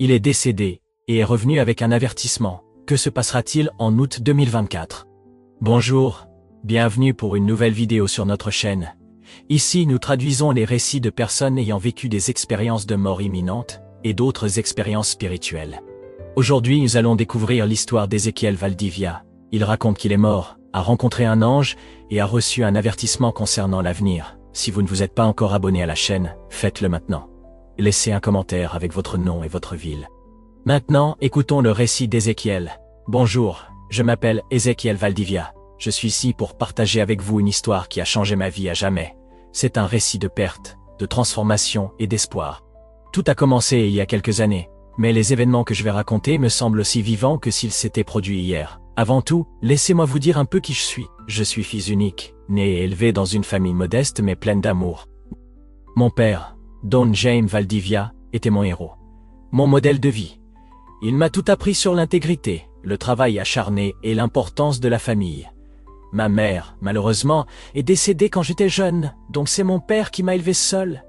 Il est décédé et est revenu avec un avertissement. Que se passera-t-il en août 2024? Bonjour, bienvenue pour une nouvelle vidéo sur notre chaîne. Ici, nous traduisons les récits de personnes ayant vécu des expériences de mort imminente et d'autres expériences spirituelles. Aujourd'hui, nous allons découvrir l'histoire d'Ezequiel Valdivia. Il raconte qu'il est mort, a rencontré un ange et a reçu un avertissement concernant l'avenir. Si vous ne vous êtes pas encore abonné à la chaîne, faites-le maintenant. Laissez un commentaire avec votre nom et votre ville. Maintenant, écoutons le récit d'Ezequiel. Bonjour, je m'appelle Ezequiel Valdivia. Je suis ici pour partager avec vous une histoire qui a changé ma vie à jamais. C'est un récit de perte, de transformation et d'espoir. Tout a commencé il y a quelques années, mais les événements que je vais raconter me semblent aussi vivants que s'ils s'étaient produits hier. Avant tout, laissez-moi vous dire un peu qui je suis. Je suis fils unique, né et élevé dans une famille modeste mais pleine d'amour. Mon père, Don Jaime Valdivia, était mon héros. Mon modèle de vie. Il m'a tout appris sur l'intégrité, le travail acharné et l'importance de la famille. Ma mère, malheureusement, est décédée quand j'étais jeune, donc c'est mon père qui m'a élevé seul.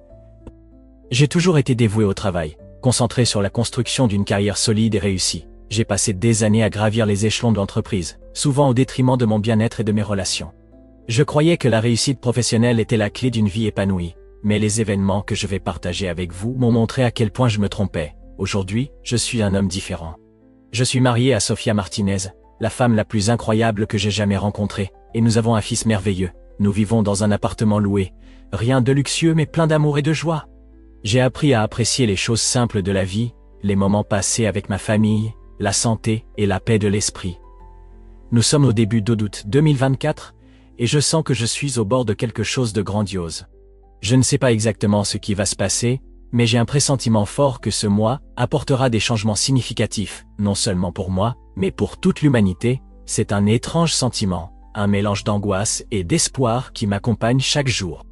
J'ai toujours été dévoué au travail, concentré sur la construction d'une carrière solide et réussie. J'ai passé des années à gravir les échelons de l'entreprise, souvent au détriment de mon bien-être et de mes relations. Je croyais que la réussite professionnelle était la clé d'une vie épanouie, mais les événements que je vais partager avec vous m'ont montré à quel point je me trompais. Aujourd'hui, je suis un homme différent. Je suis marié à Sofia Martinez, la femme la plus incroyable que j'ai jamais rencontrée, et nous avons un fils merveilleux. Nous vivons dans un appartement loué. Rien de luxueux mais plein d'amour et de joie. J'ai appris à apprécier les choses simples de la vie, les moments passés avec ma famille, la santé et la paix de l'esprit. Nous sommes au début d'août 2024, et je sens que je suis au bord de quelque chose de grandiose. Je ne sais pas exactement ce qui va se passer, mais j'ai un pressentiment fort que ce mois apportera des changements significatifs, non seulement pour moi, mais pour toute l'humanité. C'est un étrange sentiment, un mélange d'angoisse et d'espoir qui m'accompagne chaque jour.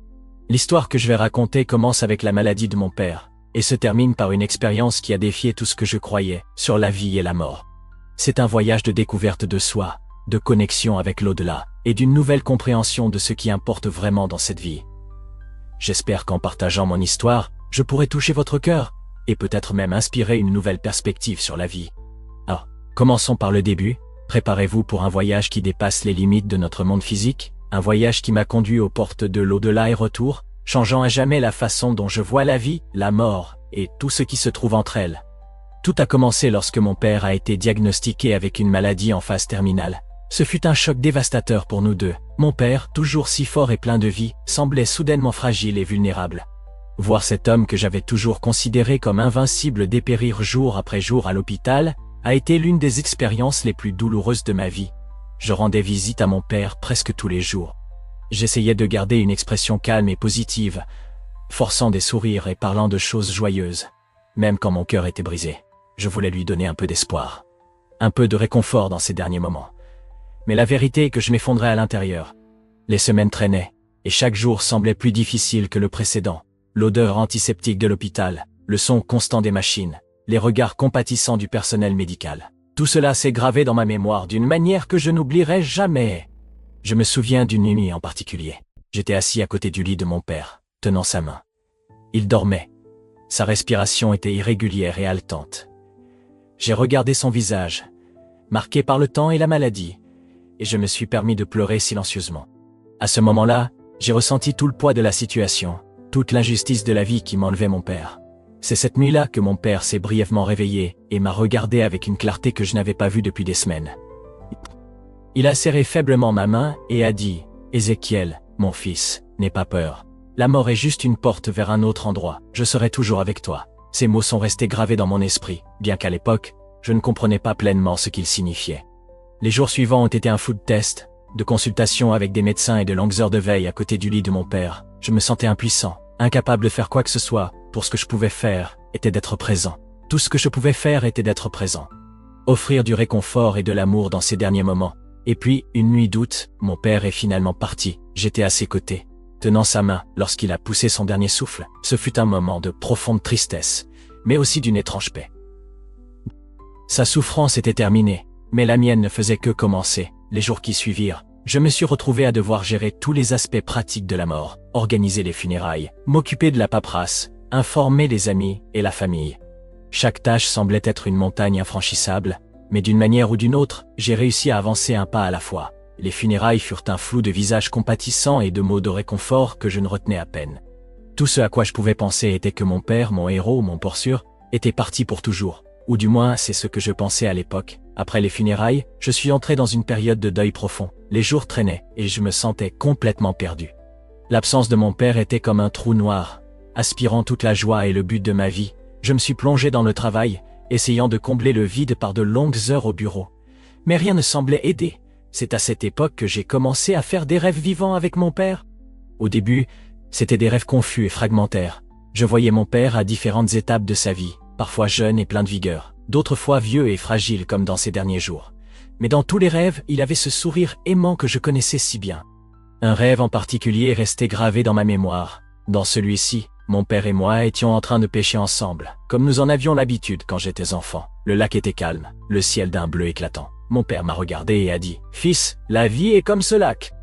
L'histoire que je vais raconter commence avec la maladie de mon père, et se termine par une expérience qui a défié tout ce que je croyais sur la vie et la mort. C'est un voyage de découverte de soi, de connexion avec l'au-delà, et d'une nouvelle compréhension de ce qui importe vraiment dans cette vie. J'espère qu'en partageant mon histoire, je pourrai toucher votre cœur, et peut-être même inspirer une nouvelle perspective sur la vie. Alors, commençons par le début. Préparez-vous pour un voyage qui dépasse les limites de notre monde physique, un voyage qui m'a conduit aux portes de l'au-delà et retour, changeant à jamais la façon dont je vois la vie, la mort, et tout ce qui se trouve entre elles. Tout a commencé lorsque mon père a été diagnostiqué avec une maladie en phase terminale. Ce fut un choc dévastateur pour nous deux. Mon père, toujours si fort et plein de vie, semblait soudainement fragile et vulnérable. Voir cet homme que j'avais toujours considéré comme invincible dépérir jour après jour à l'hôpital a été l'une des expériences les plus douloureuses de ma vie. Je rendais visite à mon père presque tous les jours. J'essayais de garder une expression calme et positive, forçant des sourires et parlant de choses joyeuses. Même quand mon cœur était brisé, je voulais lui donner un peu d'espoir, un peu de réconfort dans ces derniers moments. Mais la vérité est que je m'effondrais à l'intérieur. Les semaines traînaient, et chaque jour semblait plus difficile que le précédent. L'odeur antiseptique de l'hôpital, le son constant des machines, les regards compatissants du personnel médical. Tout cela s'est gravé dans ma mémoire d'une manière que je n'oublierai jamais. Je me souviens d'une nuit en particulier. J'étais assis à côté du lit de mon père, tenant sa main. Il dormait. Sa respiration était irrégulière et haletante. J'ai regardé son visage, marqué par le temps et la maladie, et je me suis permis de pleurer silencieusement. À ce moment-là, j'ai ressenti tout le poids de la situation, toute l'injustice de la vie qui m'enlevait mon père. C'est cette nuit-là que mon père s'est brièvement réveillé et m'a regardé avec une clarté que je n'avais pas vue depuis des semaines. Il a serré faiblement ma main et a dit « Ezequiel, mon fils, n'aie pas peur. La mort est juste une porte vers un autre endroit. Je serai toujours avec toi. » Ces mots sont restés gravés dans mon esprit, bien qu'à l'époque, je ne comprenais pas pleinement ce qu'ils signifiaient. Les jours suivants ont été un food test, de consultations avec des médecins et de longues heures de veille à côté du lit de mon père. Je me sentais impuissant, incapable de faire quoi que ce soit. Pour ce que je pouvais faire, était d'être présent. Tout ce que je pouvais faire était d'être présent. Offrir du réconfort et de l'amour dans ces derniers moments. Et puis, une nuit d'août, mon père est finalement parti. J'étais à ses côtés, tenant sa main lorsqu'il a poussé son dernier souffle. Ce fut un moment de profonde tristesse, mais aussi d'une étrange paix. Sa souffrance était terminée, mais la mienne ne faisait que commencer. Les jours qui suivirent, je me suis retrouvé à devoir gérer tous les aspects pratiques de la mort, organiser les funérailles, m'occuper de la paperasse, informer les amis et la famille. Chaque tâche semblait être une montagne infranchissable, mais d'une manière ou d'une autre, j'ai réussi à avancer un pas à la fois. Les funérailles furent un flou de visages compatissants et de mots de réconfort que je ne retenais à peine. Tout ce à quoi je pouvais penser était que mon père, mon héros, mon porteur, était parti pour toujours. Ou du moins, c'est ce que je pensais à l'époque. Après les funérailles, je suis entré dans une période de deuil profond. Les jours traînaient, et je me sentais complètement perdu. L'absence de mon père était comme un trou noir. Aspirant toute la joie et le but de ma vie, je me suis plongé dans le travail, essayant de combler le vide par de longues heures au bureau. Mais rien ne semblait aider. C'est à cette époque que j'ai commencé à faire des rêves vivants avec mon père. Au début, c'était des rêves confus et fragmentaires. Je voyais mon père à différentes étapes de sa vie, parfois jeune et plein de vigueur, d'autres fois vieux et fragile comme dans ses derniers jours. Mais dans tous les rêves, il avait ce sourire aimant que je connaissais si bien. Un rêve en particulier est resté gravé dans ma mémoire. Dans celui-ci, mon père et moi étions en train de pêcher ensemble, comme nous en avions l'habitude quand j'étais enfant. Le lac était calme, le ciel d'un bleu éclatant. Mon père m'a regardé et a dit « Fils, la vie est comme ce lac.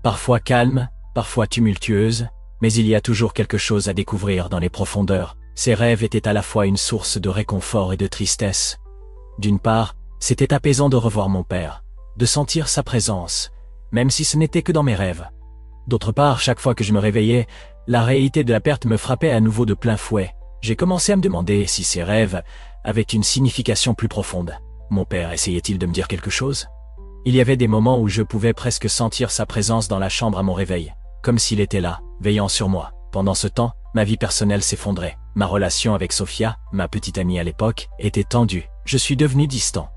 Parfois calme, parfois tumultueuse, mais il y a toujours quelque chose à découvrir dans les profondeurs. » Ces rêves étaient à la fois une source de réconfort et de tristesse. D'une part, c'était apaisant de revoir mon père, de sentir sa présence, même si ce n'était que dans mes rêves. D'autre part, chaque fois que je me réveillais, la réalité de la perte me frappait à nouveau de plein fouet. J'ai commencé à me demander si ces rêves avaient une signification plus profonde. Mon père essayait-il de me dire quelque chose? Il y avait des moments où je pouvais presque sentir sa présence dans la chambre à mon réveil, comme s'il était là, veillant sur moi. Pendant ce temps, ma vie personnelle s'effondrait. Ma relation avec Sophia, ma petite amie à l'époque, était tendue. Je suis devenu distant.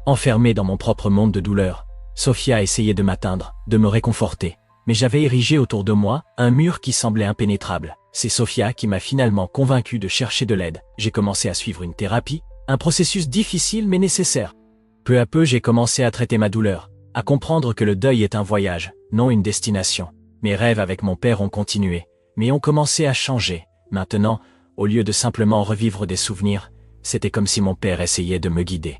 Enfermé dans mon propre monde de douleur, Sophia essayait de m'atteindre, de me réconforter. Mais j'avais érigé autour de moi un mur qui semblait impénétrable. C'est Sophia qui m'a finalement convaincu de chercher de l'aide. J'ai commencé à suivre une thérapie, un processus difficile mais nécessaire. Peu à peu, j'ai commencé à traiter ma douleur, à comprendre que le deuil est un voyage, non une destination. Mes rêves avec mon père ont continué, mais ont commencé à changer. Maintenant, au lieu de simplement revivre des souvenirs, c'était comme si mon père essayait de me guider.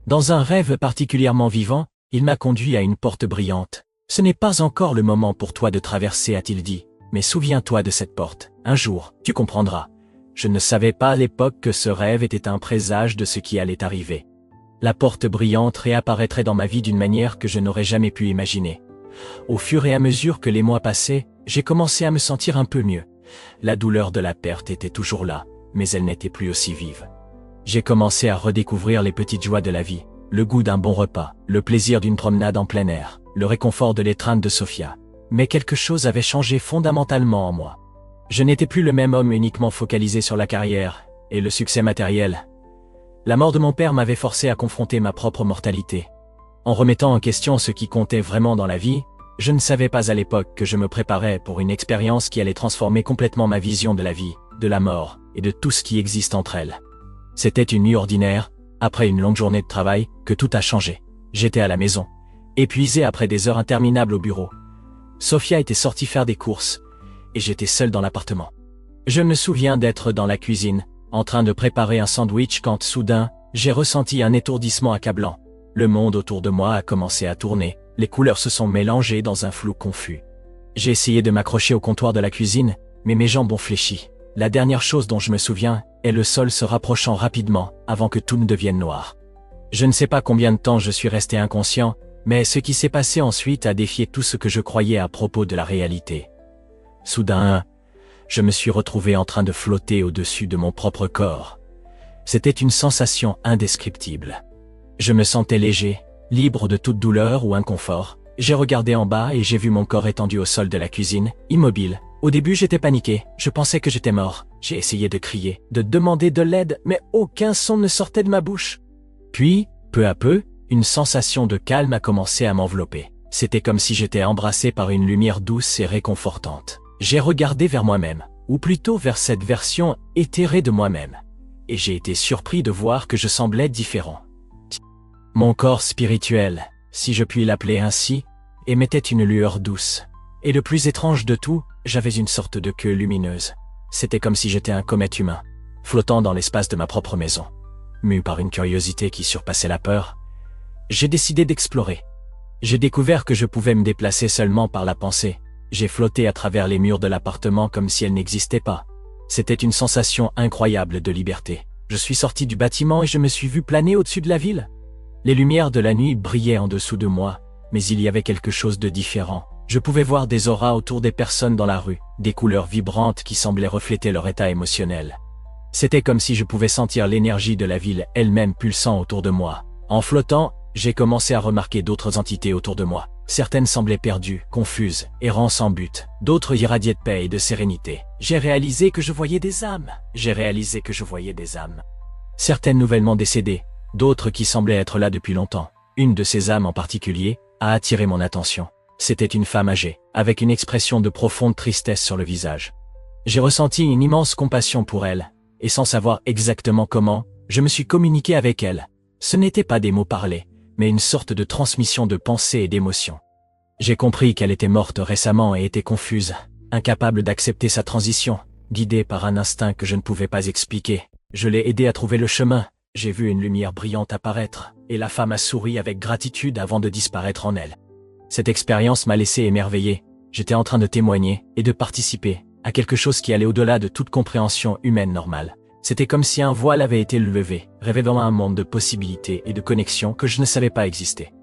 Dans un rêve particulièrement vivant, il m'a conduit à une porte brillante. « Ce n'est pas encore le moment pour toi de traverser » a-t-il dit, « mais souviens-toi de cette porte. Un jour, tu comprendras. » Je ne savais pas à l'époque que ce rêve était un présage de ce qui allait arriver. La porte brillante réapparaîtrait dans ma vie d'une manière que je n'aurais jamais pu imaginer. Au fur et à mesure que les mois passaient, j'ai commencé à me sentir un peu mieux. La douleur de la perte était toujours là, mais elle n'était plus aussi vive. J'ai commencé à redécouvrir les petites joies de la vie, le goût d'un bon repas, le plaisir d'une promenade en plein air, le réconfort de l'étreinte de Sophia. Mais quelque chose avait changé fondamentalement en moi. Je n'étais plus le même homme uniquement focalisé sur la carrière et le succès matériel. La mort de mon père m'avait forcé à confronter ma propre mortalité. En remettant en question ce qui comptait vraiment dans la vie, je ne savais pas à l'époque que je me préparais pour une expérience qui allait transformer complètement ma vision de la vie, de la mort et de tout ce qui existe entre elles. C'était une nuit ordinaire, après une longue journée de travail, que tout a changé. J'étais à la maison, épuisé après des heures interminables au bureau. Sophia était sortie faire des courses, et j'étais seul dans l'appartement. Je me souviens d'être dans la cuisine, en train de préparer un sandwich quand soudain, j'ai ressenti un étourdissement accablant. Le monde autour de moi a commencé à tourner, les couleurs se sont mélangées dans un flou confus. J'ai essayé de m'accrocher au comptoir de la cuisine, mais mes jambes ont fléchi. La dernière chose dont je me souviens est le sol se rapprochant rapidement avant que tout ne devienne noir. Je ne sais pas combien de temps je suis resté inconscient, mais ce qui s'est passé ensuite a défié tout ce que je croyais à propos de la réalité. Soudain, je me suis retrouvé en train de flotter au-dessus de mon propre corps. C'était une sensation indescriptible. Je me sentais léger, libre de toute douleur ou inconfort. J'ai regardé en bas et j'ai vu mon corps étendu au sol de la cuisine, immobile. Au début, j'étais paniqué, je pensais que j'étais mort. J'ai essayé de crier, de demander de l'aide, mais aucun son ne sortait de ma bouche. Puis, peu à peu, une sensation de calme a commencé à m'envelopper. C'était comme si j'étais embrassé par une lumière douce et réconfortante. J'ai regardé vers moi-même, ou plutôt vers cette version éthérée de moi-même. Et j'ai été surpris de voir que je semblais différent. Mon corps spirituel, si je puis l'appeler ainsi, émettait une lueur douce. Et le plus étrange de tout, j'avais une sorte de queue lumineuse. C'était comme si j'étais un comète humain, flottant dans l'espace de ma propre maison. Mu par une curiosité qui surpassait la peur, j'ai décidé d'explorer. J'ai découvert que je pouvais me déplacer seulement par la pensée. J'ai flotté à travers les murs de l'appartement comme si elle n'existait pas. C'était une sensation incroyable de liberté. Je suis sorti du bâtiment et je me suis vu planer au-dessus de la ville. Les lumières de la nuit brillaient en dessous de moi, mais il y avait quelque chose de différent. Je pouvais voir des auras autour des personnes dans la rue, des couleurs vibrantes qui semblaient refléter leur état émotionnel. C'était comme si je pouvais sentir l'énergie de la ville elle-même pulsant autour de moi. En flottant, j'ai commencé à remarquer d'autres entités autour de moi. Certaines semblaient perdues, confuses, errant sans but. D'autres irradiaient de paix et de sérénité. J'ai réalisé que je voyais des âmes. Certaines nouvellement décédées, d'autres qui semblaient être là depuis longtemps. Une de ces âmes en particulier a attiré mon attention. C'était une femme âgée, avec une expression de profonde tristesse sur le visage. J'ai ressenti une immense compassion pour elle, et sans savoir exactement comment, je me suis communiqué avec elle. Ce n'étaient pas des mots parlés, mais une sorte de transmission de pensées et d'émotions. J'ai compris qu'elle était morte récemment et était confuse, incapable d'accepter sa transition, guidée par un instinct que je ne pouvais pas expliquer. Je l'ai aidée à trouver le chemin, j'ai vu une lumière brillante apparaître, et la femme a souri avec gratitude avant de disparaître en elle. Cette expérience m'a laissé émerveillé, j'étais en train de témoigner et de participer à quelque chose qui allait au-delà de toute compréhension humaine normale. C'était comme si un voile avait été levé, révélant un monde de possibilités et de connexions que je ne savais pas exister.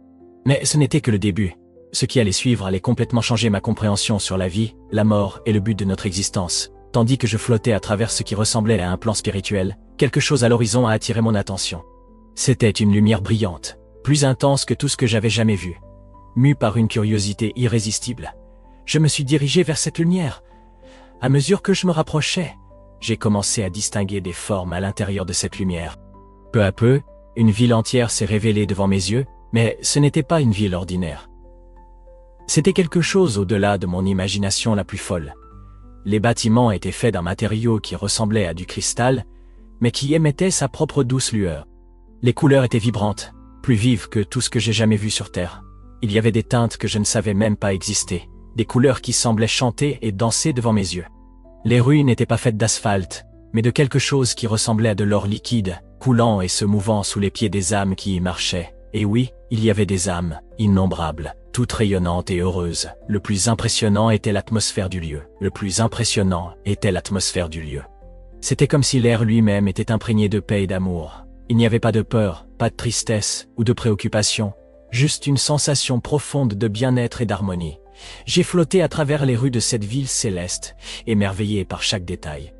Mais ce n'était que le début. Ce qui allait suivre allait complètement changer ma compréhension sur la vie, la mort et le but de notre existence. Tandis que je flottais à travers ce qui ressemblait à un plan spirituel, quelque chose à l'horizon a attiré mon attention. C'était une lumière brillante, plus intense que tout ce que j'avais jamais vu. Mu par une curiosité irrésistible, je me suis dirigé vers cette lumière. À mesure que je me rapprochais, j'ai commencé à distinguer des formes à l'intérieur de cette lumière. Peu à peu, une ville entière s'est révélée devant mes yeux, mais ce n'était pas une ville ordinaire. C'était quelque chose au-delà de mon imagination la plus folle. Les bâtiments étaient faits d'un matériau qui ressemblait à du cristal, mais qui émettait sa propre douce lueur. Les couleurs étaient vibrantes, plus vives que tout ce que j'ai jamais vu sur Terre. Il y avait des teintes que je ne savais même pas exister, des couleurs qui semblaient chanter et danser devant mes yeux. Les rues n'étaient pas faites d'asphalte, mais de quelque chose qui ressemblait à de l'or liquide, coulant et se mouvant sous les pieds des âmes qui y marchaient. Et oui, il y avait des âmes, innombrables, toutes rayonnantes et heureuses. Le plus impressionnant était l'atmosphère du lieu. C'était comme si l'air lui-même était imprégné de paix et d'amour. Il n'y avait pas de peur, pas de tristesse ou de préoccupation, juste une sensation profonde de bien-être et d'harmonie. J'ai flotté à travers les rues de cette ville céleste, émerveillé par chaque détail.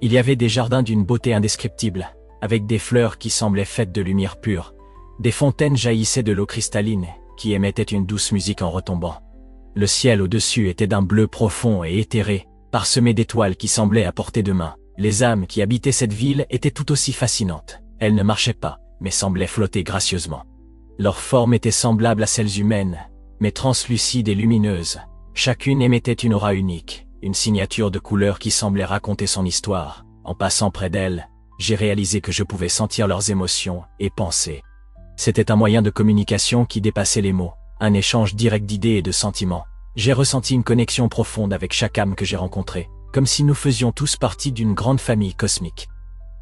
Il y avait des jardins d'une beauté indescriptible, avec des fleurs qui semblaient faites de lumière pure. Des fontaines jaillissaient de l'eau cristalline, qui émettait une douce musique en retombant. Le ciel au-dessus était d'un bleu profond et éthéré, parsemé d'étoiles qui semblaient à portée de main. Les âmes qui habitaient cette ville étaient tout aussi fascinantes. Elles ne marchaient pas, mais semblaient flotter gracieusement. Leurs formes étaient semblables à celles humaines, mais translucides et lumineuses. Chacune émettait une aura unique, une signature de couleur qui semblait raconter son histoire. En passant près d'elles, j'ai réalisé que je pouvais sentir leurs émotions et pensées. C'était un moyen de communication qui dépassait les mots, un échange direct d'idées et de sentiments. J'ai ressenti une connexion profonde avec chaque âme que j'ai rencontrée, comme si nous faisions tous partie d'une grande famille cosmique.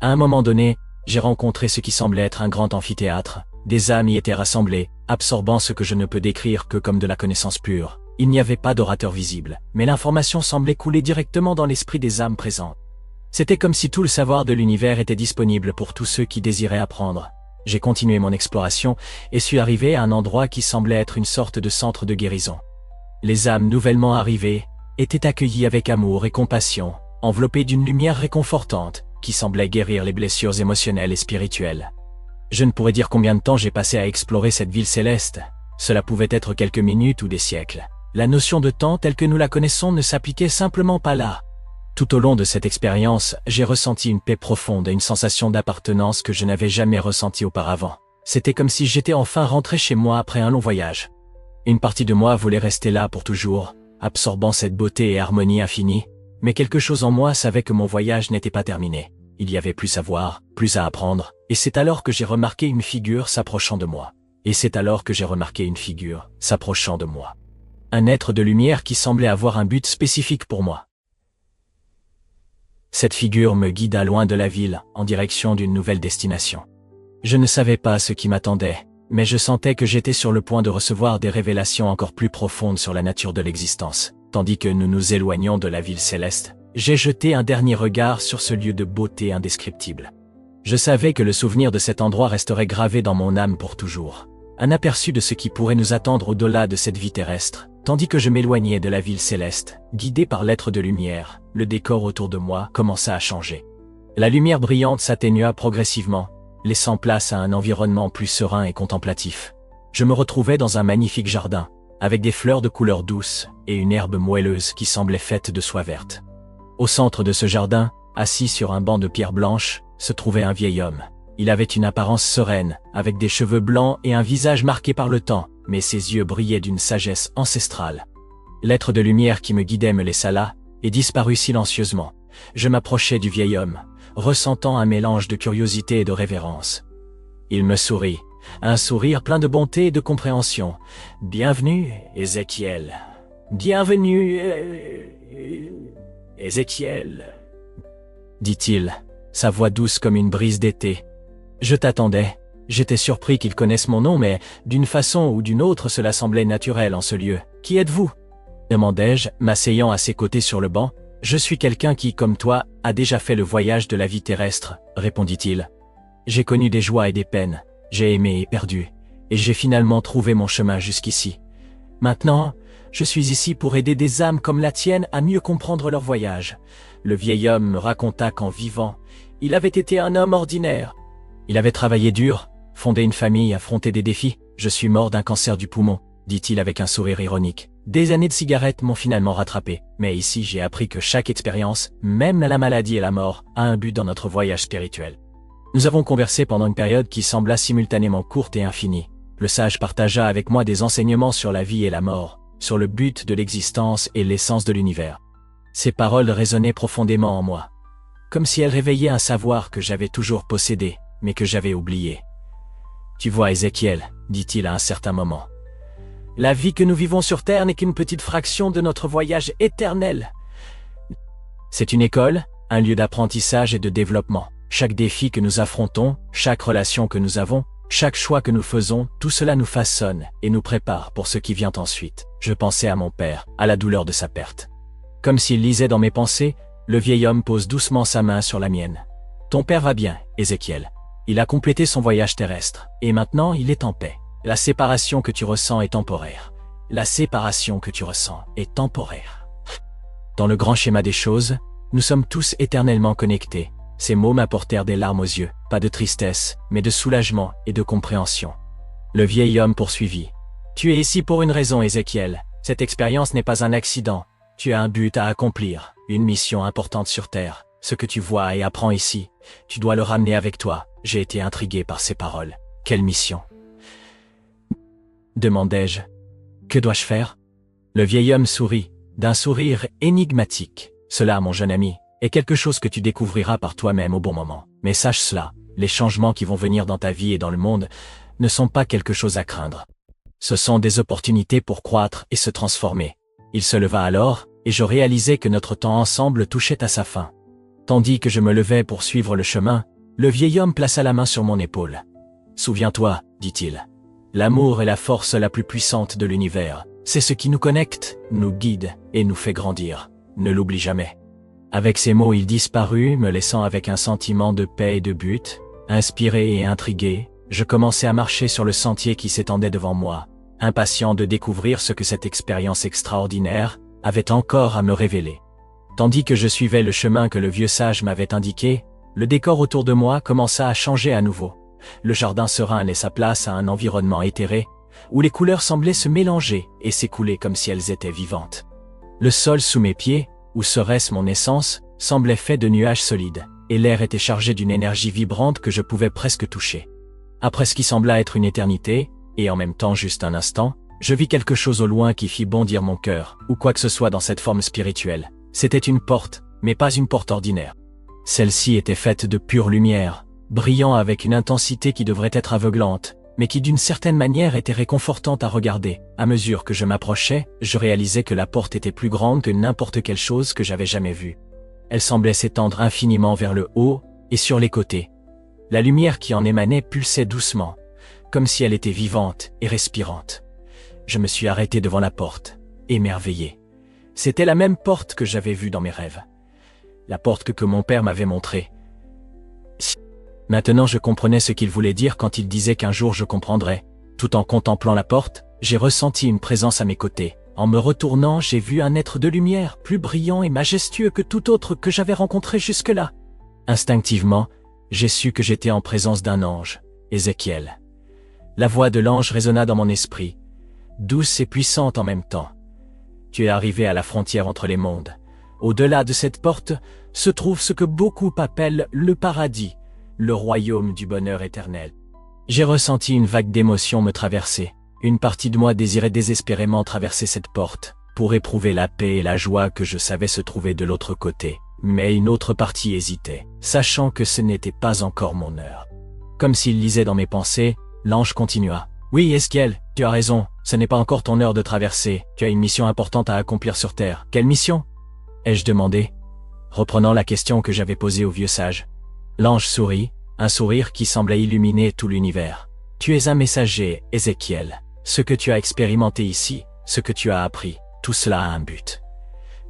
À un moment donné, j'ai rencontré ce qui semblait être un grand amphithéâtre. Des âmes y étaient rassemblées, absorbant ce que je ne peux décrire que comme de la connaissance pure. Il n'y avait pas d'orateur visible, mais l'information semblait couler directement dans l'esprit des âmes présentes. C'était comme si tout le savoir de l'univers était disponible pour tous ceux qui désiraient apprendre. J'ai continué mon exploration et suis arrivé à un endroit qui semblait être une sorte de centre de guérison. Les âmes nouvellement arrivées étaient accueillies avec amour et compassion, enveloppées d'une lumière réconfortante qui semblait guérir les blessures émotionnelles et spirituelles. Je ne pourrais dire combien de temps j'ai passé à explorer cette ville céleste. Cela pouvait être quelques minutes ou des siècles. La notion de temps telle que nous la connaissons ne s'appliquait simplement pas là. Tout au long de cette expérience, j'ai ressenti une paix profonde et une sensation d'appartenance que je n'avais jamais ressentie auparavant. C'était comme si j'étais enfin rentré chez moi après un long voyage. Une partie de moi voulait rester là pour toujours, absorbant cette beauté et harmonie infinie, mais quelque chose en moi savait que mon voyage n'était pas terminé. Il y avait plus à voir, plus à apprendre, et c'est alors que j'ai remarqué une figure s'approchant de moi. Un être de lumière qui semblait avoir un but spécifique pour moi. Cette figure me guida loin de la ville, en direction d'une nouvelle destination. Je ne savais pas ce qui m'attendait, mais je sentais que j'étais sur le point de recevoir des révélations encore plus profondes sur la nature de l'existence. Tandis que nous nous éloignions de la ville céleste, j'ai jeté un dernier regard sur ce lieu de beauté indescriptible. Je savais que le souvenir de cet endroit resterait gravé dans mon âme pour toujours. Un aperçu de ce qui pourrait nous attendre au-delà de cette vie terrestre. Tandis que je m'éloignais de la ville céleste, guidé par l'être de lumière, le décor autour de moi commença à changer. La lumière brillante s'atténua progressivement, laissant place à un environnement plus serein et contemplatif. Je me retrouvais dans un magnifique jardin, avec des fleurs de couleur douce et une herbe moelleuse qui semblait faite de soie verte. Au centre de ce jardin, assis sur un banc de pierre blanche, se trouvait un vieil homme. Il avait une apparence sereine, avec des cheveux blancs et un visage marqué par le temps, mais ses yeux brillaient d'une sagesse ancestrale. L'être de lumière qui me guidait me laissa là, et disparut silencieusement. Je m'approchai du vieil homme, ressentant un mélange de curiosité et de révérence. Il me sourit, un sourire plein de bonté et de compréhension. « Bienvenue, Ézéchiel. Bienvenue, Ézéchiel, » dit-il, sa voix douce comme une brise d'été. Je t'attendais. J'étais surpris qu'il connaisse mon nom, mais d'une façon ou d'une autre cela semblait naturel en ce lieu. « Qui êtes-vous » demandai-je, m'asseyant à ses côtés sur le banc. « Je suis quelqu'un qui, comme toi, a déjà fait le voyage de la vie terrestre, » répondit-il. « J'ai connu des joies et des peines, j'ai aimé et perdu, et j'ai finalement trouvé mon chemin jusqu'ici. Maintenant, je suis ici pour aider des âmes comme la tienne à mieux comprendre leur voyage. » Le vieil homme me raconta qu'en vivant, il avait été un homme ordinaire. Il avait travaillé dur, fondé une famille, affronté des défis. « Je suis mort d'un cancer du poumon », dit-il avec un sourire ironique. « Des années de cigarettes m'ont finalement rattrapé, mais ici j'ai appris que chaque expérience, même la maladie et la mort, a un but dans notre voyage spirituel. » Nous avons conversé pendant une période qui sembla simultanément courte et infinie. Le sage partagea avec moi des enseignements sur la vie et la mort, sur le but de l'existence et l'essence de l'univers. Ces paroles résonnaient profondément en moi, comme si elles réveillaient un savoir que j'avais toujours possédé, mais que j'avais oublié. « Tu vois, Ézéchiel, » dit-il à un certain moment, « la vie que nous vivons sur Terre n'est qu'une petite fraction de notre voyage éternel. C'est une école, un lieu d'apprentissage et de développement. Chaque défi que nous affrontons, chaque relation que nous avons, chaque choix que nous faisons, tout cela nous façonne et nous prépare pour ce qui vient ensuite. » Je pensais à mon père, à la douleur de sa perte. Comme s'il lisait dans mes pensées, le vieil homme pose doucement sa main sur la mienne. « Ton père va bien, Ézéchiel. Il a complété son voyage terrestre, et maintenant il est en paix. La séparation que tu ressens est temporaire. La séparation que tu ressens est temporaire. Dans le grand schéma des choses, nous sommes tous éternellement connectés. » Ces mots m'apportèrent des larmes aux yeux, pas de tristesse, mais de soulagement et de compréhension. Le vieil homme poursuivit. « Tu es ici pour une raison, Ézéchiel. Cette expérience n'est pas un accident. Tu as un but à accomplir, une mission importante sur Terre. Ce que tu vois et apprends ici, tu dois le ramener avec toi. » J'ai été intrigué par ces paroles. « Quelle mission ?» demandai-je. « Que dois-je faire ?» Le vieil homme sourit, d'un sourire énigmatique. « Cela, mon jeune ami, est quelque chose que tu découvriras par toi-même au bon moment. Mais sache cela, les changements qui vont venir dans ta vie et dans le monde ne sont pas quelque chose à craindre. Ce sont des opportunités pour croître et se transformer. » Il se leva alors, et je réalisai que notre temps ensemble touchait à sa fin. Tandis que je me levais pour suivre le chemin, le vieil homme plaça la main sur mon épaule. « Souviens-toi, dit-il, l'amour est la force la plus puissante de l'univers. C'est ce qui nous connecte, nous guide et nous fait grandir. Ne l'oublie jamais. » Avec ces mots, il disparut, me laissant avec un sentiment de paix et de but. Inspiré et intrigué, je commençai à marcher sur le sentier qui s'étendait devant moi, impatient de découvrir ce que cette expérience extraordinaire avait encore à me révéler. Tandis que je suivais le chemin que le vieux sage m'avait indiqué, le décor autour de moi commença à changer à nouveau. Le jardin serein laissa place à un environnement éthéré, où les couleurs semblaient se mélanger et s'écouler comme si elles étaient vivantes. Le sol sous mes pieds, où serait-ce mon essence, semblait fait de nuages solides, et l'air était chargé d'une énergie vibrante que je pouvais presque toucher. Après ce qui sembla être une éternité, et en même temps juste un instant, je vis quelque chose au loin qui fit bondir mon cœur, ou quoi que ce soit dans cette forme spirituelle. C'était une porte, mais pas une porte ordinaire. Celle-ci était faite de pure lumière, brillant avec une intensité qui devrait être aveuglante, mais qui d'une certaine manière était réconfortante à regarder. À mesure que je m'approchais, je réalisais que la porte était plus grande que n'importe quelle chose que j'avais jamais vue. Elle semblait s'étendre infiniment vers le haut et sur les côtés. La lumière qui en émanait pulsait doucement, comme si elle était vivante et respirante. Je me suis arrêté devant la porte, émerveillé. C'était la même porte que j'avais vue dans mes rêves. La porte que mon père m'avait montrée. Maintenant je comprenais ce qu'il voulait dire quand il disait qu'un jour je comprendrais. Tout en contemplant la porte, j'ai ressenti une présence à mes côtés. En me retournant, j'ai vu un être de lumière, plus brillant et majestueux que tout autre que j'avais rencontré jusque-là. Instinctivement, j'ai su que j'étais en présence d'un ange, Ézéchiel. La voix de l'ange résonna dans mon esprit, douce et puissante en même temps. Tu es arrivé à la frontière entre les mondes. Au-delà de cette porte se trouve ce que beaucoup appellent le paradis, le royaume du bonheur éternel. J'ai ressenti une vague d'émotion me traverser. Une partie de moi désirait désespérément traverser cette porte, pour éprouver la paix et la joie que je savais se trouver de l'autre côté. Mais une autre partie hésitait, sachant que ce n'était pas encore mon heure. Comme s'il lisait dans mes pensées, l'ange continua. Oui, Ézéchiel, tu as raison, ce n'est pas encore ton heure de traverser, tu as une mission importante à accomplir sur Terre. Quelle mission? Ai-je demandé, reprenant la question que j'avais posée au vieux sage. L'ange sourit, un sourire qui semblait illuminer tout l'univers. Tu es un messager, Ézéchiel. Ce que tu as expérimenté ici, ce que tu as appris, tout cela a un but.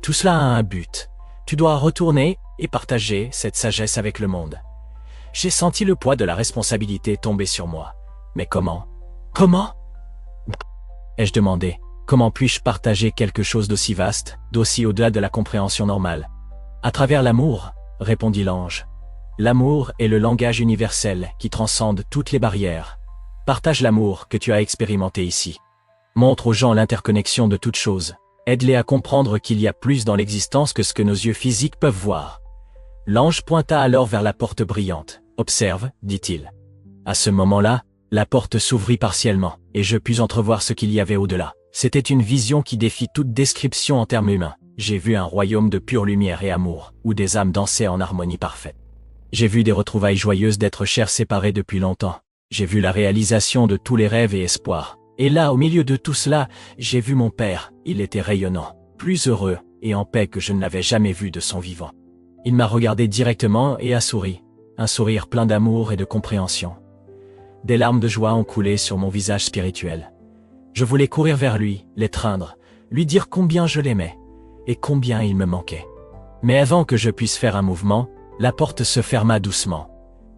Tout cela a un but. Tu dois retourner et partager cette sagesse avec le monde. J'ai senti le poids de la responsabilité tomber sur moi. Mais comment? Comment? Ai-je demandé. Comment puis-je partager quelque chose d'aussi vaste, d'aussi au-delà de la compréhension normale? À travers l'amour, répondit l'ange. L'amour est le langage universel qui transcende toutes les barrières. Partage l'amour que tu as expérimenté ici. Montre aux gens l'interconnexion de toutes choses. Aide-les à comprendre qu'il y a plus dans l'existence que ce que nos yeux physiques peuvent voir. L'ange pointa alors vers la porte brillante. Observe, dit-il. À ce moment-là, la porte s'ouvrit partiellement, et je pus entrevoir ce qu'il y avait au-delà. C'était une vision qui défie toute description en termes humains. J'ai vu un royaume de pure lumière et amour, où des âmes dansaient en harmonie parfaite. J'ai vu des retrouvailles joyeuses d'êtres chers séparés depuis longtemps. J'ai vu la réalisation de tous les rêves et espoirs. Et là, au milieu de tout cela, j'ai vu mon père. Il était rayonnant, plus heureux et en paix que je ne l'avais jamais vu de son vivant. Il m'a regardé directement et a souri. Un sourire plein d'amour et de compréhension. Des larmes de joie ont coulé sur mon visage spirituel. Je voulais courir vers lui, l'étreindre, lui dire combien je l'aimais et combien il me manquait. Mais avant que je puisse faire un mouvement, la porte se ferma doucement.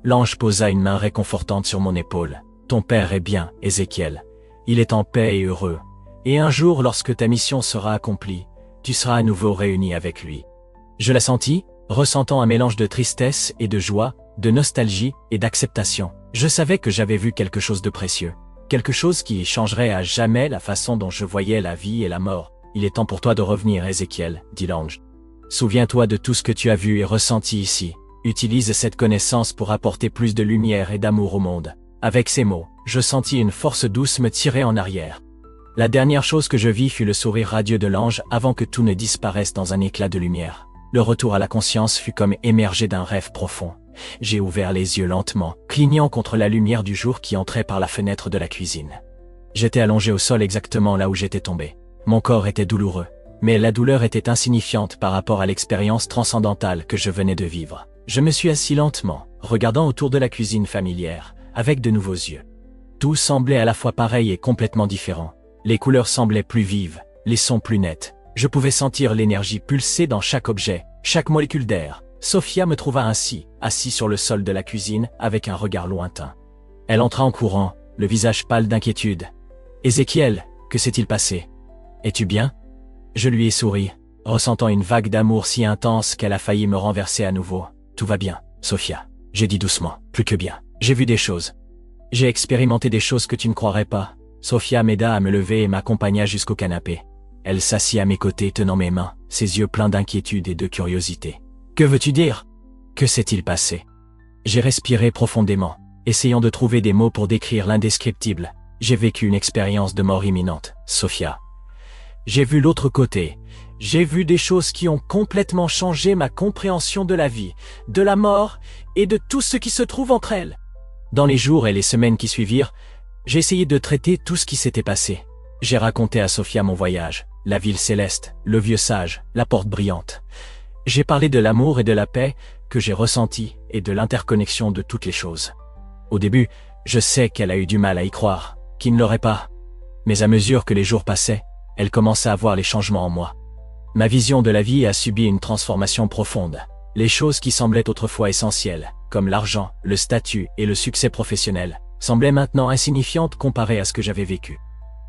L'ange posa une main réconfortante sur mon épaule. Ton père est bien, Ézéchiel. Il est en paix et heureux. Et un jour, lorsque ta mission sera accomplie, tu seras à nouveau réuni avec lui. Je la sentis, ressentant un mélange de tristesse et de joie, de nostalgie et d'acceptation. Je savais que j'avais vu quelque chose de précieux. Quelque chose qui changerait à jamais la façon dont je voyais la vie et la mort. Il est temps pour toi de revenir, Ézéchiel, dit l'ange. Souviens-toi de tout ce que tu as vu et ressenti ici. Utilise cette connaissance pour apporter plus de lumière et d'amour au monde. Avec ces mots, je sentis une force douce me tirer en arrière. La dernière chose que je vis fut le sourire radieux de l'ange avant que tout ne disparaisse dans un éclat de lumière. Le retour à la conscience fut comme émerger d'un rêve profond. J'ai ouvert les yeux lentement, clignant contre la lumière du jour qui entrait par la fenêtre de la cuisine. J'étais allongé au sol exactement là où j'étais tombé. Mon corps était douloureux, mais la douleur était insignifiante par rapport à l'expérience transcendantale que je venais de vivre. Je me suis assis lentement, regardant autour de la cuisine familière, avec de nouveaux yeux. Tout semblait à la fois pareil et complètement différent. Les couleurs semblaient plus vives, les sons plus nets. Je pouvais sentir l'énergie pulser dans chaque objet, chaque molécule d'air. Sophia me trouva ainsi, assis sur le sol de la cuisine, avec un regard lointain. Elle entra en courant, le visage pâle d'inquiétude. « Ézéchiel, que s'est-il passé? Es-tu bien ?» Je lui ai souri, ressentant une vague d'amour si intense qu'elle a failli me renverser à nouveau. « Tout va bien, Sophia. » J'ai dit doucement, « Plus que bien. J'ai vu des choses. J'ai expérimenté des choses que tu ne croirais pas. » Sophia m'aida à me lever et m'accompagna jusqu'au canapé. Elle s'assit à mes côtés tenant mes mains, ses yeux pleins d'inquiétude et de curiosité. « Que veux-tu dire? Que s'est-il passé ?» J'ai respiré profondément, essayant de trouver des mots pour décrire l'indescriptible. J'ai vécu une expérience de mort imminente, Sophia. J'ai vu l'autre côté. J'ai vu des choses qui ont complètement changé ma compréhension de la vie, de la mort et de tout ce qui se trouve entre elles. Dans les jours et les semaines qui suivirent, j'ai essayé de traiter tout ce qui s'était passé. J'ai raconté à Sophia mon voyage, la ville céleste, le vieux sage, la porte brillante. J'ai parlé de l'amour et de la paix que j'ai ressenti et de l'interconnexion de toutes les choses. Au début, je sais qu'elle a eu du mal à y croire, qu'il ne l'aurait pas. Mais à mesure que les jours passaient, elle commença à voir les changements en moi. Ma vision de la vie a subi une transformation profonde. Les choses qui semblaient autrefois essentielles, comme l'argent, le statut et le succès professionnel, semblaient maintenant insignifiantes comparées à ce que j'avais vécu.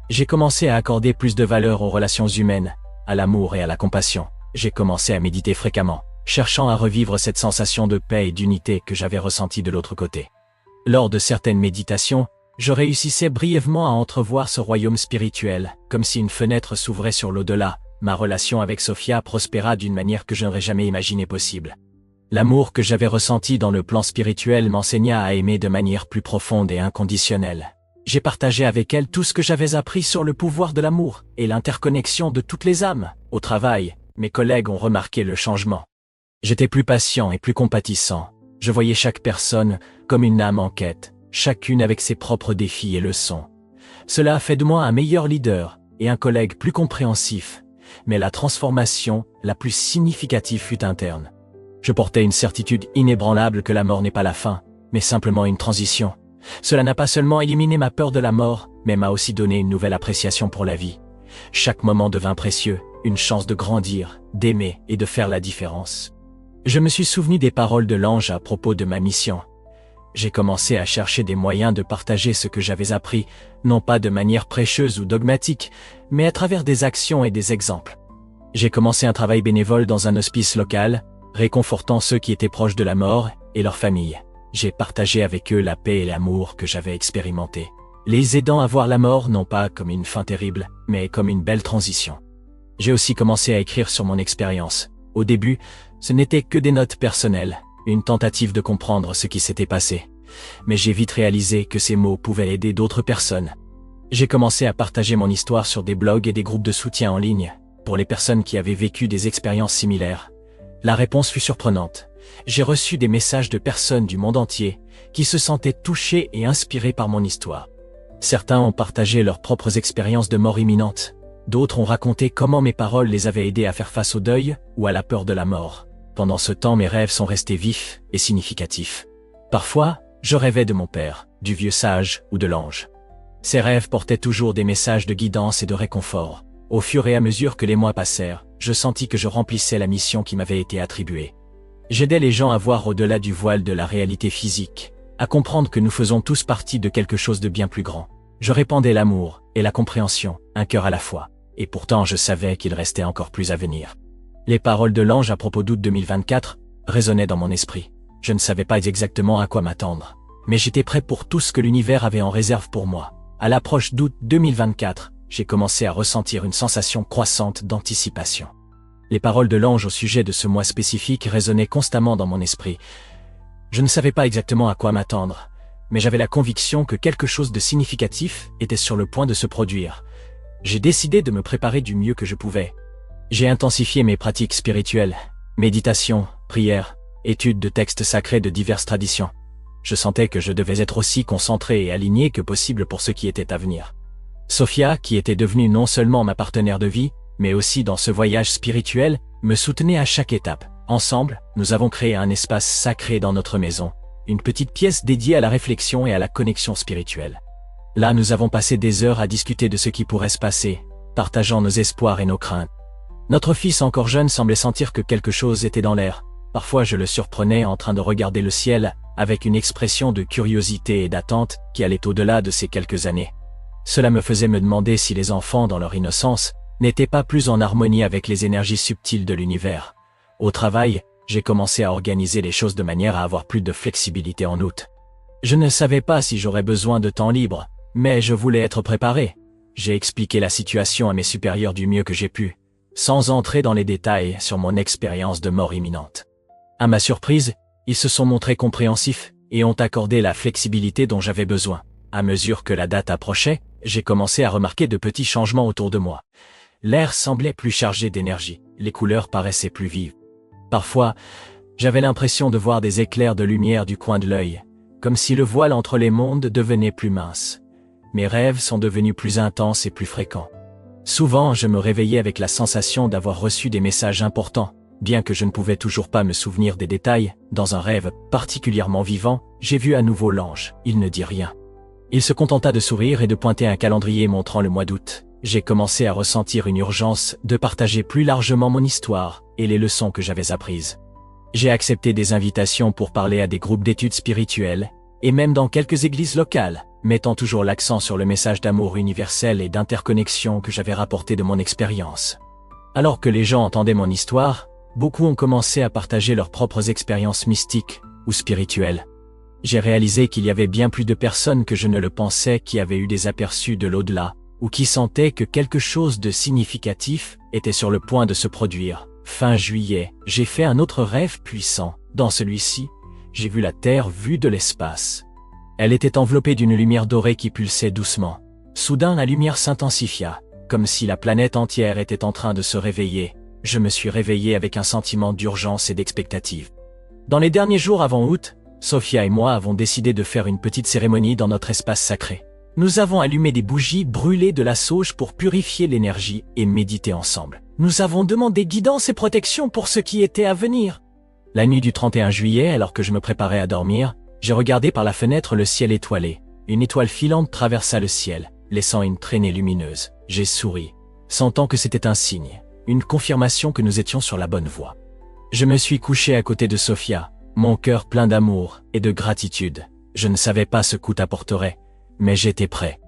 J'ai commencé à accorder plus de valeur aux relations humaines, à l'amour et à la compassion. J'ai commencé à méditer fréquemment, cherchant à revivre cette sensation de paix et d'unité que j'avais ressentie de l'autre côté. Lors de certaines méditations, je réussissais brièvement à entrevoir ce royaume spirituel, comme si une fenêtre s'ouvrait sur l'au-delà. Ma relation avec Sophia prospéra d'une manière que je n'aurais jamais imaginé possible. L'amour que j'avais ressenti dans le plan spirituel m'enseigna à aimer de manière plus profonde et inconditionnelle. J'ai partagé avec elle tout ce que j'avais appris sur le pouvoir de l'amour et l'interconnexion de toutes les âmes. Au travail, mes collègues ont remarqué le changement. J'étais plus patient et plus compatissant. Je voyais chaque personne comme une âme en quête, chacune avec ses propres défis et leçons. Cela a fait de moi un meilleur leader et un collègue plus compréhensif, mais la transformation la plus significative fut interne. Je portais une certitude inébranlable que la mort n'est pas la fin, mais simplement une transition. Cela n'a pas seulement éliminé ma peur de la mort, mais m'a aussi donné une nouvelle appréciation pour la vie. Chaque moment devint précieux, une chance de grandir, d'aimer et de faire la différence. Je me suis souvenu des paroles de l'ange à propos de ma mission. J'ai commencé à chercher des moyens de partager ce que j'avais appris, non pas de manière prêcheuse ou dogmatique, mais à travers des actions et des exemples. J'ai commencé un travail bénévole dans un hospice local, réconfortant ceux qui étaient proches de la mort et leurs familles. J'ai partagé avec eux la paix et l'amour que j'avais expérimenté, les aidant à voir la mort non pas comme une fin terrible, mais comme une belle transition. J'ai aussi commencé à écrire sur mon expérience. Au début, ce n'était que des notes personnelles, une tentative de comprendre ce qui s'était passé. Mais j'ai vite réalisé que ces mots pouvaient aider d'autres personnes. J'ai commencé à partager mon histoire sur des blogs et des groupes de soutien en ligne, pour les personnes qui avaient vécu des expériences similaires. La réponse fut surprenante. J'ai reçu des messages de personnes du monde entier qui se sentaient touchées et inspirées par mon histoire. Certains ont partagé leurs propres expériences de mort imminente. D'autres ont raconté comment mes paroles les avaient aidés à faire face au deuil ou à la peur de la mort. Pendant ce temps, mes rêves sont restés vifs et significatifs. Parfois, je rêvais de mon père, du vieux sage ou de l'ange. Ces rêves portaient toujours des messages de guidance et de réconfort. Au fur et à mesure que les mois passèrent, je sentis que je remplissais la mission qui m'avait été attribuée. J'aidais les gens à voir au-delà du voile de la réalité physique, à comprendre que nous faisons tous partie de quelque chose de bien plus grand. Je répandais l'amour et la compréhension, un cœur à la fois. Et pourtant je savais qu'il restait encore plus à venir. Les paroles de l'ange à propos d'août 2024 résonnaient dans mon esprit. Je ne savais pas exactement à quoi m'attendre, mais j'étais prêt pour tout ce que l'univers avait en réserve pour moi. À l'approche d'août 2024, j'ai commencé à ressentir une sensation croissante d'anticipation. Les paroles de l'ange au sujet de ce mois spécifique résonnaient constamment dans mon esprit. Je ne savais pas exactement à quoi m'attendre, mais j'avais la conviction que quelque chose de significatif était sur le point de se produire. J'ai décidé de me préparer du mieux que je pouvais. J'ai intensifié mes pratiques spirituelles, méditation, prière, études de textes sacrés de diverses traditions. Je sentais que je devais être aussi concentré et aligné que possible pour ce qui était à venir. Sophia, qui était devenue non seulement ma partenaire de vie, mais aussi dans ce voyage spirituel, me soutenait à chaque étape. Ensemble, nous avons créé un espace sacré dans notre maison, une petite pièce dédiée à la réflexion et à la connexion spirituelle. Là, nous avons passé des heures à discuter de ce qui pourrait se passer, partageant nos espoirs et nos craintes. Notre fils encore jeune semblait sentir que quelque chose était dans l'air. Parfois, je le surprenais en train de regarder le ciel, avec une expression de curiosité et d'attente qui allait au-delà de ces quelques années. Cela me faisait me demander si les enfants, dans leur innocence, n'étaient pas plus en harmonie avec les énergies subtiles de l'univers. Au travail, j'ai commencé à organiser les choses de manière à avoir plus de flexibilité en août. Je ne savais pas si j'aurais besoin de temps libre, mais je voulais être préparé. J'ai expliqué la situation à mes supérieurs du mieux que j'ai pu, sans entrer dans les détails sur mon expérience de mort imminente. À ma surprise, ils se sont montrés compréhensifs et ont accordé la flexibilité dont j'avais besoin. À mesure que la date approchait, j'ai commencé à remarquer de petits changements autour de moi. L'air semblait plus chargé d'énergie, les couleurs paraissaient plus vives. Parfois, j'avais l'impression de voir des éclairs de lumière du coin de l'œil, comme si le voile entre les mondes devenait plus mince. Mes rêves sont devenus plus intenses et plus fréquents. Souvent, je me réveillais avec la sensation d'avoir reçu des messages importants. Bien que je ne pouvais toujours pas me souvenir des détails, dans un rêve particulièrement vivant, j'ai vu à nouveau l'ange. Il ne dit rien. Il se contenta de sourire et de pointer un calendrier montrant le mois d'août. J'ai commencé à ressentir une urgence de partager plus largement mon histoire et les leçons que j'avais apprises. J'ai accepté des invitations pour parler à des groupes d'études spirituelles, et même dans quelques églises locales, mettant toujours l'accent sur le message d'amour universel et d'interconnexion que j'avais rapporté de mon expérience. Alors que les gens entendaient mon histoire, beaucoup ont commencé à partager leurs propres expériences mystiques ou spirituelles. J'ai réalisé qu'il y avait bien plus de personnes que je ne le pensais qui avaient eu des aperçus de l'au-delà, ou qui sentaient que quelque chose de significatif était sur le point de se produire. Fin juillet, j'ai fait un autre rêve puissant. Dans celui-ci, j'ai vu la Terre vue de l'espace. Elle était enveloppée d'une lumière dorée qui pulsait doucement. Soudain, la lumière s'intensifia, comme si la planète entière était en train de se réveiller. Je me suis réveillé avec un sentiment d'urgence et d'expectative. Dans les derniers jours avant août, Sophia et moi avons décidé de faire une petite cérémonie dans notre espace sacré. Nous avons allumé des bougies, brûlé de la sauge pour purifier l'énergie et méditer ensemble. Nous avons demandé guidance et protection pour ce qui était à venir. La nuit du 31 juillet, alors que je me préparais à dormir, j'ai regardé par la fenêtre le ciel étoilé. Une étoile filante traversa le ciel, laissant une traînée lumineuse. J'ai souri, sentant que c'était un signe, une confirmation que nous étions sur la bonne voie. Je me suis couché à côté de Sophia, mon cœur plein d'amour et de gratitude. Je ne savais pas ce coup t'apporterait, mais j'étais prêt.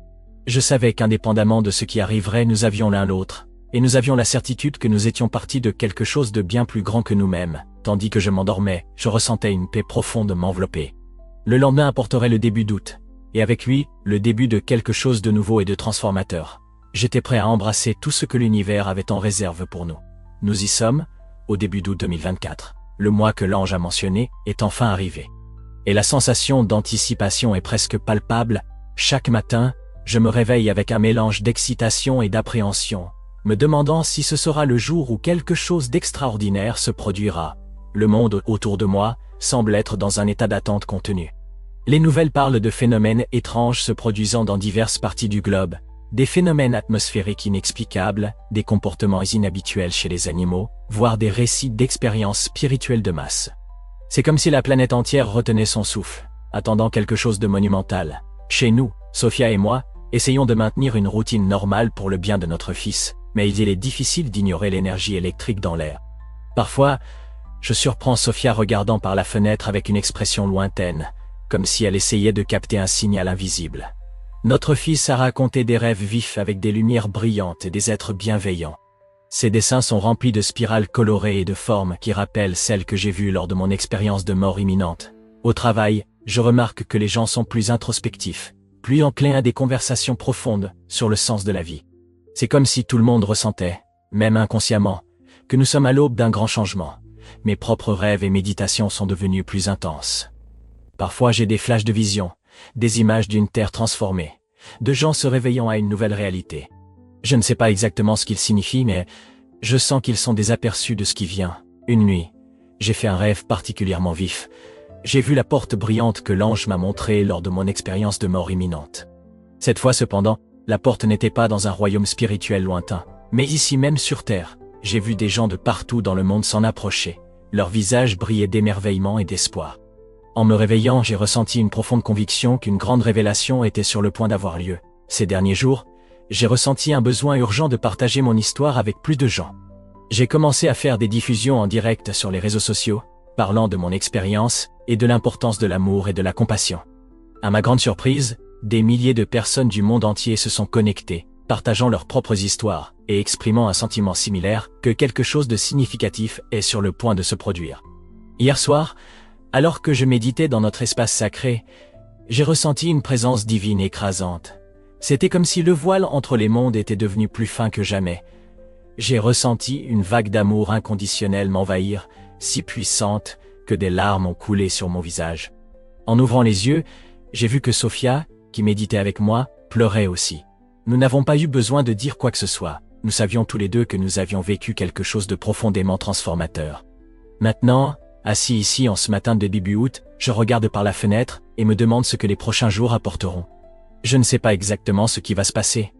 Je savais qu'indépendamment de ce qui arriverait, nous avions l'un l'autre, et nous avions la certitude que nous étions partis de quelque chose de bien plus grand que nous-mêmes. Tandis que je m'endormais, je ressentais une paix profonde m'envelopper. Le lendemain apporterait le début d'août, et avec lui, le début de quelque chose de nouveau et de transformateur. J'étais prêt à embrasser tout ce que l'univers avait en réserve pour nous. Nous y sommes, au début d'août 2024. Le mois que l'ange a mentionné est enfin arrivé. Et la sensation d'anticipation est presque palpable. Chaque matin, je me réveille avec un mélange d'excitation et d'appréhension, me demandant si ce sera le jour où quelque chose d'extraordinaire se produira. Le monde autour de moi semble être dans un état d'attente contenue. Les nouvelles parlent de phénomènes étranges se produisant dans diverses parties du globe, des phénomènes atmosphériques inexplicables, des comportements inhabituels chez les animaux, voire des récits d'expériences spirituelles de masse. C'est comme si la planète entière retenait son souffle, attendant quelque chose de monumental. Chez nous, Sophia et moi, essayons de maintenir une routine normale pour le bien de notre fils, mais il est difficile d'ignorer l'énergie électrique dans l'air. Parfois, je surprends Sophia regardant par la fenêtre avec une expression lointaine, comme si elle essayait de capter un signal invisible. Notre fils a raconté des rêves vifs avec des lumières brillantes et des êtres bienveillants. Ses dessins sont remplis de spirales colorées et de formes qui rappellent celles que j'ai vues lors de mon expérience de mort imminente. Au travail, je remarque que les gens sont plus introspectifs, plus enclins à des conversations profondes sur le sens de la vie. C'est comme si tout le monde ressentait, même inconsciemment, que nous sommes à l'aube d'un grand changement. Mes propres rêves et méditations sont devenus plus intenses. Parfois j'ai des flashs de vision, des images d'une terre transformée, de gens se réveillant à une nouvelle réalité. Je ne sais pas exactement ce qu'ils signifient, mais je sens qu'ils sont des aperçus de ce qui vient. Une nuit, j'ai fait un rêve particulièrement vif. J'ai vu la porte brillante que l'ange m'a montrée lors de mon expérience de mort imminente. Cette fois cependant, la porte n'était pas dans un royaume spirituel lointain, mais ici même sur terre. J'ai vu des gens de partout dans le monde s'en approcher. Leurs visages brillaient d'émerveillement et d'espoir. En me réveillant, j'ai ressenti une profonde conviction qu'une grande révélation était sur le point d'avoir lieu. Ces derniers jours, j'ai ressenti un besoin urgent de partager mon histoire avec plus de gens. J'ai commencé à faire des diffusions en direct sur les réseaux sociaux, parlant de mon expérience et de l'importance de l'amour et de la compassion. À ma grande surprise, des milliers de personnes du monde entier se sont connectées, partageant leurs propres histoires et exprimant un sentiment similaire que quelque chose de significatif est sur le point de se produire. Hier soir, alors que je méditais dans notre espace sacré, j'ai ressenti une présence divine écrasante. C'était comme si le voile entre les mondes était devenu plus fin que jamais. J'ai ressenti une vague d'amour inconditionnel m'envahir, si puissante que des larmes ont coulé sur mon visage. En ouvrant les yeux, j'ai vu que Sophia, qui méditait avec moi, pleurait aussi. Nous n'avons pas eu besoin de dire quoi que ce soit. Nous savions tous les deux que nous avions vécu quelque chose de profondément transformateur. Maintenant, assis ici en ce matin de début août, je regarde par la fenêtre et me demande ce que les prochains jours apporteront. Je ne sais pas exactement ce qui va se passer.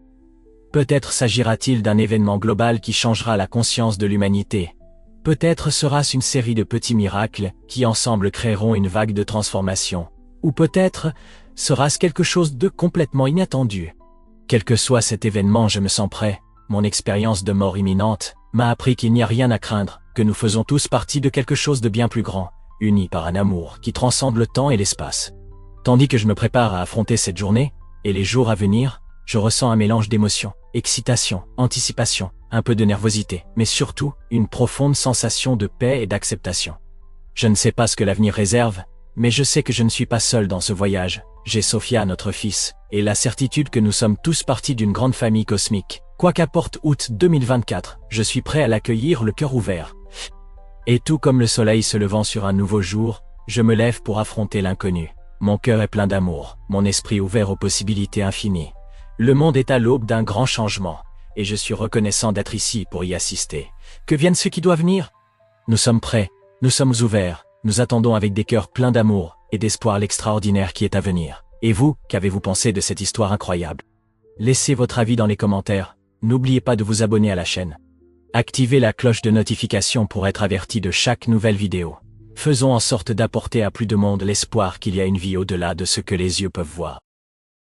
Peut-être s'agira-t-il d'un événement global qui changera la conscience de l'humanité. Peut-être sera-ce une série de petits miracles qui ensemble créeront une vague de transformation. Ou peut-être sera-ce quelque chose de complètement inattendu. Quel que soit cet événement, je me sens prêt, mon expérience de mort imminente, m'a appris qu'il n'y a rien à craindre, que nous faisons tous partie de quelque chose de bien plus grand, unis par un amour qui transcende le temps et l'espace. Tandis que je me prépare à affronter cette journée, et les jours à venir, je ressens un mélange d'émotions, excitation, anticipation, un peu de nervosité, mais surtout, une profonde sensation de paix et d'acceptation. Je ne sais pas ce que l'avenir réserve, mais je sais que je ne suis pas seul dans ce voyage. J'ai Sophia, notre fils, et la certitude que nous sommes tous partis d'une grande famille cosmique. Quoi qu'apporte août 2024, je suis prêt à l'accueillir le cœur ouvert. Et tout comme le soleil se levant sur un nouveau jour, je me lève pour affronter l'inconnu. Mon cœur est plein d'amour, mon esprit ouvert aux possibilités infinies. Le monde est à l'aube d'un grand changement, et je suis reconnaissant d'être ici pour y assister. Que vienne ce qui doit venir. Nous sommes prêts, nous sommes ouverts, nous attendons avec des cœurs pleins d'amour et d'espoir l'extraordinaire qui est à venir. Et vous, qu'avez-vous pensé de cette histoire incroyable? Laissez votre avis dans les commentaires, n'oubliez pas de vous abonner à la chaîne. Activez la cloche de notification pour être averti de chaque nouvelle vidéo. Faisons en sorte d'apporter à plus de monde l'espoir qu'il y a une vie au-delà de ce que les yeux peuvent voir.